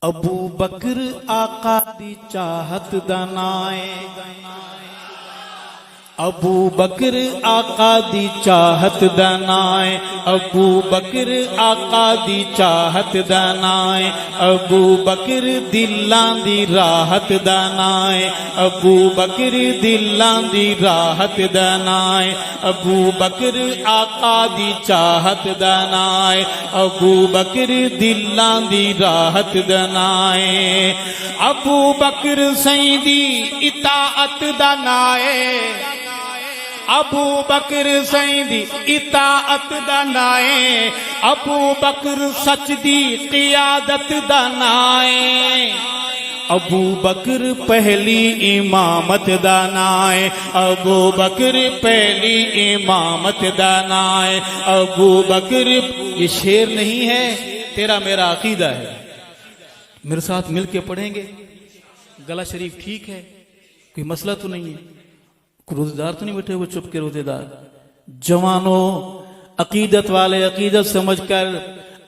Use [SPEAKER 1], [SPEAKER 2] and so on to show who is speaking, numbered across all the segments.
[SPEAKER 1] ابو بکر آقا دی چاہت دا نائے ابو بکر آقا دی چاہت دا نائے ابو بکر آقا دی چاہت دا نائے ابو بکر دلاں دی راحت دا نائے ابو بکر دلاں دی راحت دا نائے ابو بکر آقا دی چاہت دا نائے ابو بکر دلاں دی راحت دا نائے ابو بکر سائیں دی اطاعت دا نائے ابو بکر سائیں دی اطاعت دا نائے ابو بکر سچ دی قیادت دا نائے ابو بکر پہلی امامت دا نائے ابو بکر پہلی امامت دا نائے ابو بکر یہ شعر نہیں ہے، تیرا میرا عقیدہ ہے. میرے ساتھ مل کے پڑھیں گے. گلا شریف ٹھیک ہے، کوئی مسئلہ تو نہیں ہے، روزے دار تو نہیں بیٹھے وہ چپ کے روزے دار. جوانوں عقیدت والے عقیدت سمجھ کر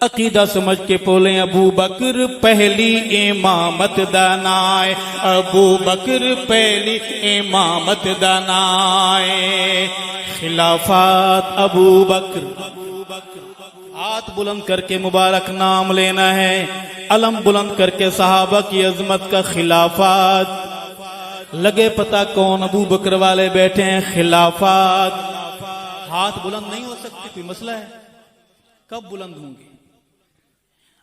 [SPEAKER 1] عقیدہ سمجھ کے بولیں ابو بکر پہلی امامت دا نائے ابو بکر پہلی امامت دا نائے. خلافات ابو بکر. ہاتھ بلند کر کے مبارک نام لینا ہے، علم بلند کر کے صحابہ کی عظمت کا. خلافات لگے پتہ کون ابو بکر والے بیٹھے ہیں. خلافات ہاتھ بلند نہیں ہو سکتے، کوئی مسئلہ ہے؟ کب بلند ہوں گے؟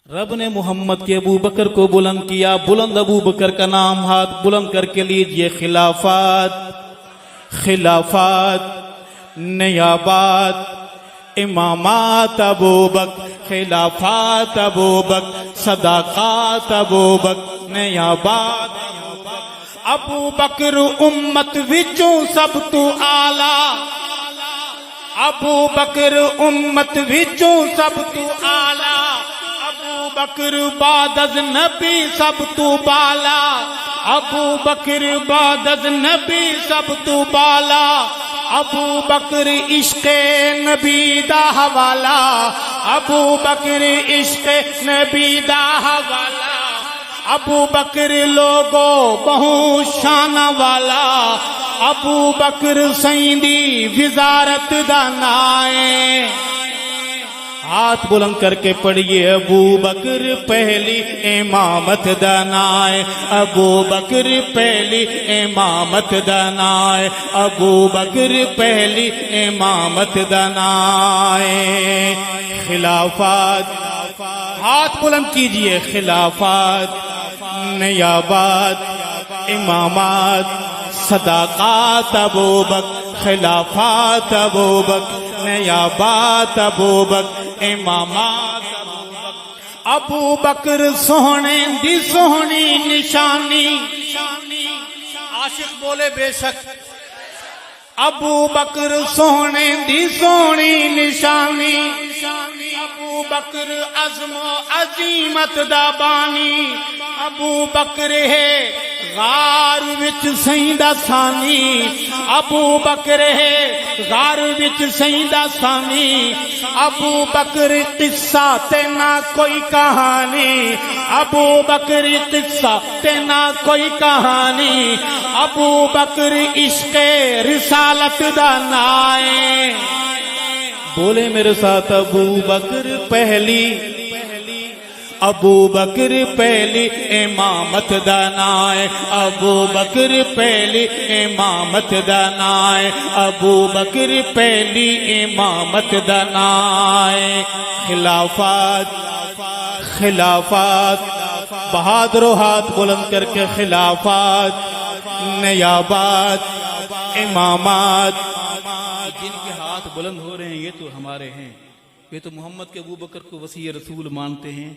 [SPEAKER 1] رب نے محمد کے ابو بکر کو بلند کیا. بلند ابو بکر کا نام ہاتھ بلند کر کے لیجئے. خلافات خلافات نیابات امامات ابو بکر. خلافات ابو بکر صداقات ابو بکر نیابات ابو بکر امت وچوں سب تو آلہ. ابو بکر امت وچوں سب تو آلہ. ابو بکر بعد از نبی سب تو بالا. ابو بکر بعد از نبی سب تو بالا. ابو بکر عشق نبی دا حوالہ. ابو بکر عشق نبی دا حوالہ. ابو بکر لوگو بہو شانہ والا. ابو بکر سائیں دی وزارت دا نائے. ہاتھ بلند کر کے پڑھیے ابو بکر پہلی امامت دا نائے ابو بکر پہلی امامت دا نائے ابو بکر پہلی امامت دا نائے. خلافات ہاتھ بلند کیجئے. خلافات نیابات امامات صداقات ابو بکر. خلافات ابو بکر نیابات ابو بکر امامات ابو بکر سونے دی سونی نشانی. عاشق بولے بے شک. ابو بکر سونے دی سونی نشانی. ابو بکر عزم و عظیمت دا بانی. ابو بکر ہے غار وچ سائیں دا ثانی. ابو بکر ہے غار وچ سائیں دا ثانی. ابو بکر قصہ تے نہ کوئی کہانی. ابو بکر قصہ تے نہ کوئی کہانی. ابو بکر عشق رسالت دا نائے. بولے میرے ساتھ ابو بکر پہلی. ابو بکر پہلی امامت دا نائے ابو بکر پہلی امامت دا نائے ابو بکر پہلی امامت دا نائے. خلافات خلافات بہادرو ہاتھ بلند کر کے. خلافات نیابات امامات. جن کے ہاتھ بلند ہو رہے ہیں یہ تو ہمارے ہیں، یہ تو محمد کے ابو بکر کو وسیع رسول مانتے ہیں،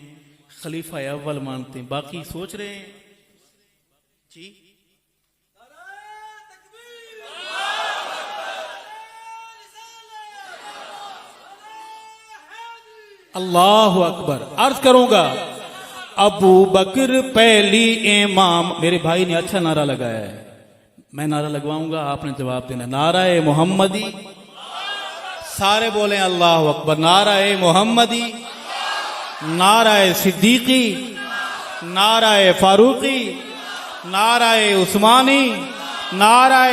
[SPEAKER 1] خلیفہ اول مانتے ہیں. باقی سوچ رہے ہیں جی اللہ اکبر. عرض کروں گا ابو بکر پہلی امام. میرے بھائی نے اچھا نعرہ لگایا ہے، میں نعرہ لگواؤں گا، آپ نے جواب دینا. نعرہ محمدی. سارے بولیں اللہ اکبر. نعرہ محمدی، نعرہ صدیقی، نعرہ فاروقی، نعرہ عثمانی، نعرہ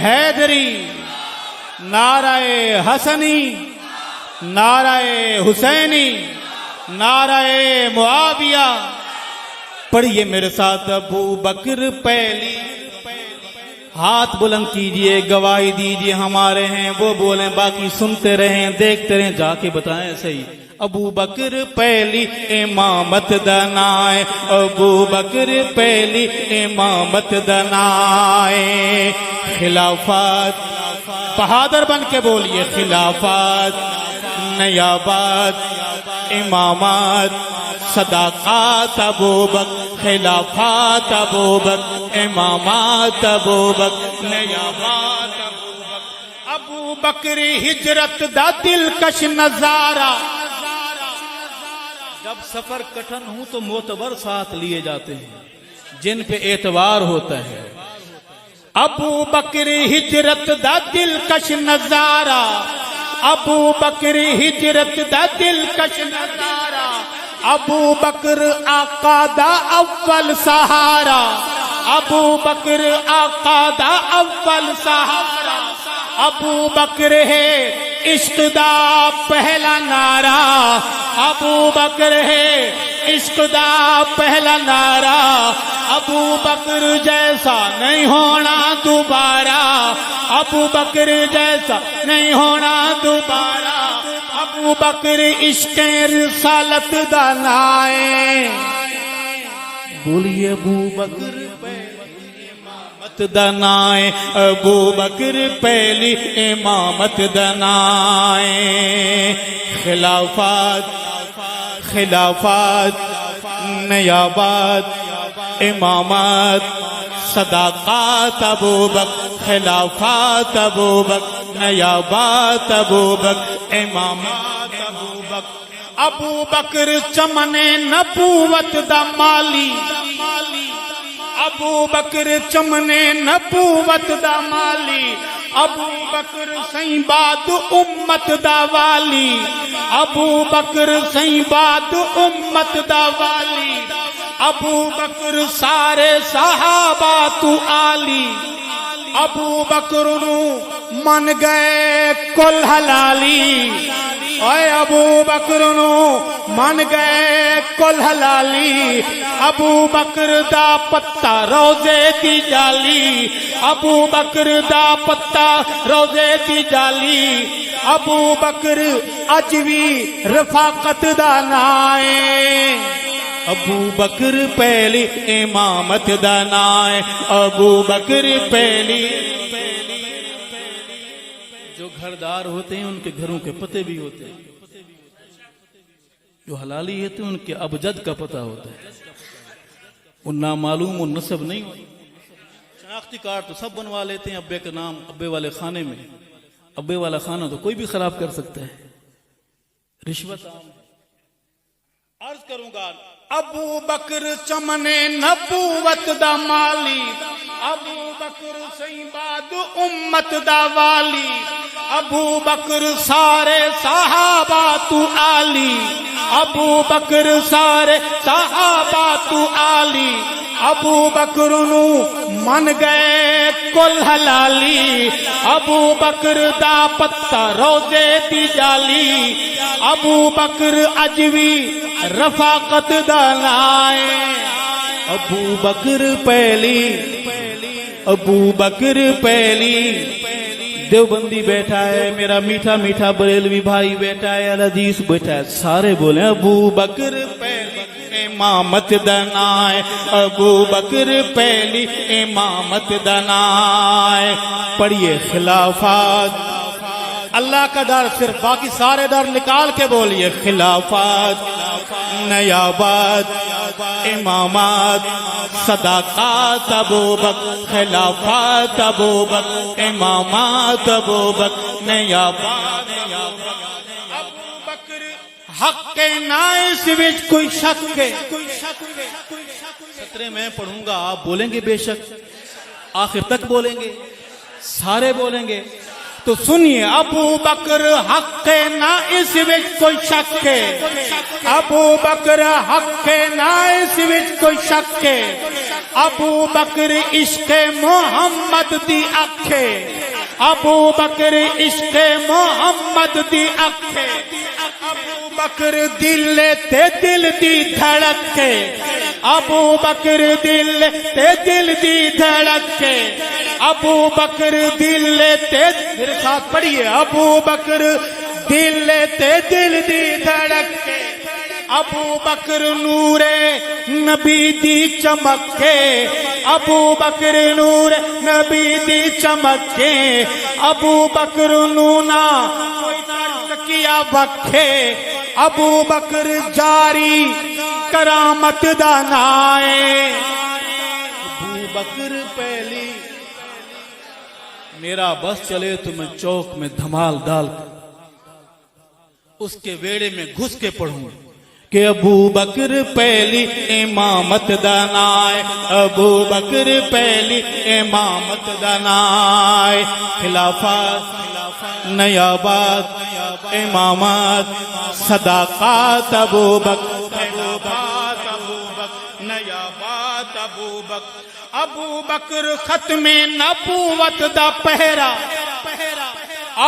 [SPEAKER 1] حیدری، نعرہ حسنی، نعرہ حسینی، نعرہ معاویہ. پڑھیے میرے ساتھ ابو بکر پہلی. ہاتھ بلند کیجئے، گواہی دیجئے ہمارے ہیں وہ بولیں، باقی سنتے رہیں دیکھتے رہیں، جا کے بتائیں صحیح. ابو بکر پہلی امامت دنائے، ابو بکر پہلی امامت دنائے. خلافت، بہادر بن کے بولیے، خلافت، نیابت، امامت، صداقت ابو بکر، خلافت ابو بکر، امامت ابو بکر، نیابت ابو بکر. ابو بکر ہجرت دا دلکش نظارہ. جب سفر کٹھن ہوں تو معتبر ساتھ لیے جاتے ہیں جن پہ اعتبار ہوتا ہے. ابو بکر ہجرت دا دلکش نظارہ، ابو بکر ہجرت دا دلکش نظارہ، ابو بکر آقا دا اول سہارا، ابو بکر آقا دا اول سہارا. ابو بکر ہے عشق دا پہلا نعرہ، ابو بکر ہے عشق دا پہلا نعرہ. ابو بکر جیسا نہیں ہونا دوبارہ، ابو بکر جیسا نہیں ہونا دوبارہ. ابو بکر عشق رسالت دانائے. بولیے ابو بکر امامت دنائے، ابو بکر پہلی امامت دنائے. خلافت، خلافت، نیابت، امامت، صداقت ابو بکر، خلافت ابو بکر، نیابت ابو بکر، امامت ابو بکر. ابو بکر چمن نبوت دا مالی، ابو بکر چمن نبوت دا مالی. ابو بکر سائیں باد امت دا والی، ابو بکر سائیں باد امت دا والی. ابو بکر سارے صحابہ تو عالی، ابو بکر نو من گئے کل حلالی. اے ابو بکر نو من گئے کل حلالی. ابو بکر دا پتا روزے دی جالی، ابو بکر دا پتا روزے دی جالی. ابو بکر اج بھی رفاقت دا نائے. ابو بکر پہلی امامت دنائے، ابو بکر پہلی. جو گھردار ہوتے ہیں ان کے گھروں کے پتے بھی ہوتے ہیں، جو حلالی ہوتے ہیں ان کے ابجد کا پتہ ہوتا ہے. ان نامعلوم و نسب نہیں ہوتی. شناختی کارڈ تو سب بنوا لیتے ہیں ابے کا نام ابے والے خانے میں. ابے والا خانہ تو کوئی بھی خراب کر سکتا ہے. رشوت عام. عرض کروں گا ابو بکر چمن نبوت دا مالی، ابو بکر سائیں باد امت دا والی. ابو بکر سارے صحابہ تو عالی، ابو بکر سارے صحابہ تو عالی. ابو بکر نو من گئے کل حلالی، ابو بکر دا پتا روزے دی جالی. ابو بکر اج بھی رفاقت دانائے. ابو بکر پہلی، ابو بکر پہلی. دیوبندی بیٹھا ہے، میرا میٹھا میٹھا بریلوی بھائی بیٹھا ہے، الحدیث بیٹھا ہے، سارے بولیں ابو بکر پہلی امامت دنائے، ابو بکر پہلی امامت دنائے. پڑھیے خلافت، اللہ کا ڈر صرف، باقی سارے ڈر نکال کے بولیے. خلافت، نیابت، امامت، صداقت ابو بکر، خلافت ابو بکر، امامت ابو بکر، نیابت ابو بکر. حق نائس وچ کوئی شک ہے. خطرے میں پڑھوں گا، آپ بولیں گے بے شک، آخر تک بولیں گے، سارے بولیں گے. تو سنیے ابو بکر حق ہے نہ اس وچ کوئی شک ہے، ابو بکر حق ہے نہ اس وچ کوئی شک ہے، ابو بکر عشق محمد دی اکھ ہے، ابو بکر عشق محمد دی اکھ ہے، ابو بکر دل تے دل دی دھڑک ہے، ابو بکر دل تے دل دی دھڑک ہے، ابو بکر دل تے، میرے ساتھ پڑھیے، ابو بکر دل تے دل دی دھڑک ہے، ابو بکر نور نبی دی چمک ہے، ابو بکر نور نبی دی چمک ہے، ابو بکر نونا کیا بکھے، ابو بکر جاری کرامت دا نائے، ابو بکر پہلی، میرا بس چلے تو میں چوک میں دھمال ڈال اس کے ویڑے میں گھس کے پڑھوں کہ ابو بکر پہلی امامت دانائے، ابو بکر پہلی امامت دانائے، خلافت نیابات امامات صداقات ابو بکر، خلافت ابو بکر نیابات ابو بکر، ابو بکر ختم نبوت دا پہرا،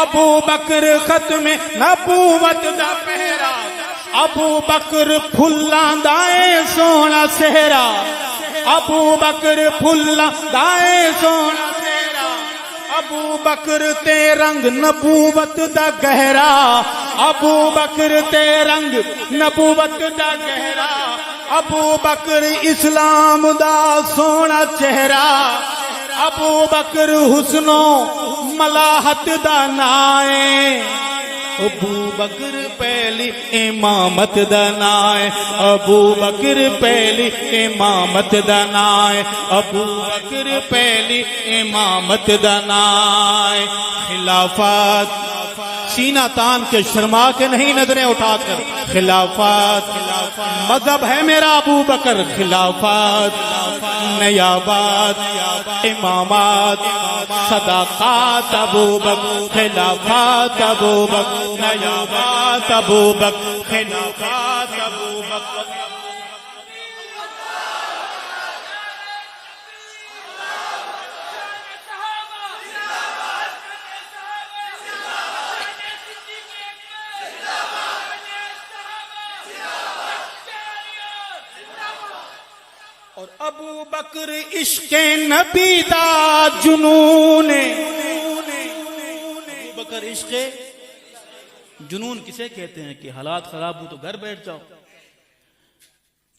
[SPEAKER 1] ابو بکر ختم نبوت دا پہرا، ابو بکر پھلاں دائے سونا سہرا، ابو بکر پھلاں دائے سونا سہرا، ابو بکر تے رنگ نبوت دا گہرا، ابو بکر تے رنگ نبوت دا گہرا، ابو بکر اسلام دا سونا چہرہ، ابو بکر حسن و ملاحت دا نائے، ابو بکر پہلی امامت دنائے، ابو بکر پہلی امامت دنائے، ابو بکر پہلی امامت دنائے، خلافت سینہ تان کے شرما کے نہیں نظریں اٹھا کر، خلافت مذہب ہے میرا ابو بکر، خلافت نیابات امامات صداقات ابو بکر، خلافت ابو بکر نیابات ابو بکر، خلافت ابو بکر۔ اور ابو بکر عشق نبی دا جنون، ابو بکر عشق جنون کسے کہتے ہیں کہ حالات خراب ہو تو گھر بیٹھ جاؤ،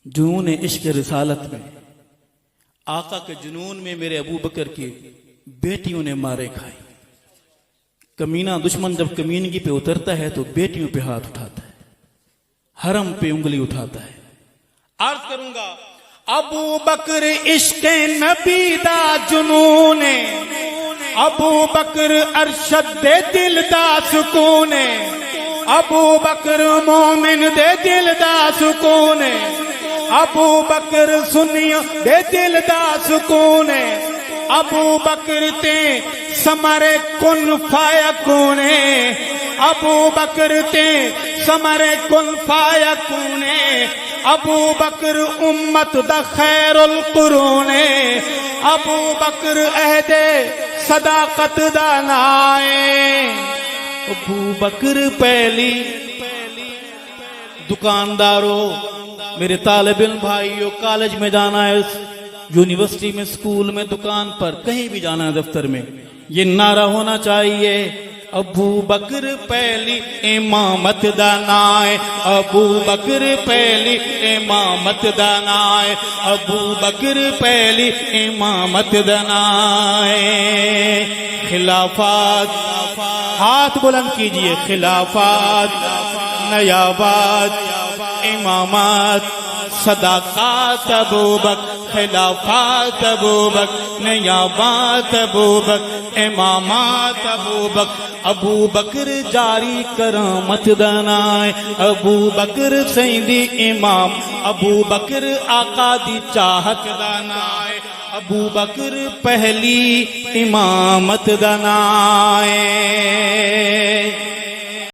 [SPEAKER 1] جنون عشق رسالت میں، آقا کے جنون میں میرے ابو بکر کی بیٹیوں نے مارے کھائے، کمینہ دشمن جب کمینگی پہ اترتا ہے تو بیٹیوں پہ ہاتھ اٹھاتا ہے، حرم پہ انگلی اٹھاتا ہے۔ عرض کروں گا ابو بکر عشق نبی دا جنون، ابو بکر ارشد دے دل دا سکون، ابو بکر مومن دے دل دا سکون، ابو بکر سنی دے دل دا سکون، ابو بکر تے سمرے کن فیکون، ابو بکر تے سمرے کن فیکون، ابو بکر امت دا خیر القرون، ابو بکر عہد صداقت دا نائے، ابو بکر پہلی دکانداروں، میرے طالب علم بھائیوں، کالج میں جانا ہے، یونیورسٹی میں، اسکول میں، دکان پر، کہیں بھی جانا ہے، دفتر میں، یہ نعرہ ہونا چاہیے ابو بکر پہلی امامت دانائے، ابو بکر پہلی امامت دانائے، ابو بکر پہلی امامت دانائے، خلافت ہاتھ بلند کیجئے، خلافت نیابات امامات صداقات ابو بکر، خلافات ابو بکر نیابات ابو بکر امامات ابو بکر، ابو بکر جاری کرامت دانائے، ابو بکر سیدی امام، ابو بکر آقا دی چاہت دانائے، ابو بکر پہلی امامت دا نام ہے۔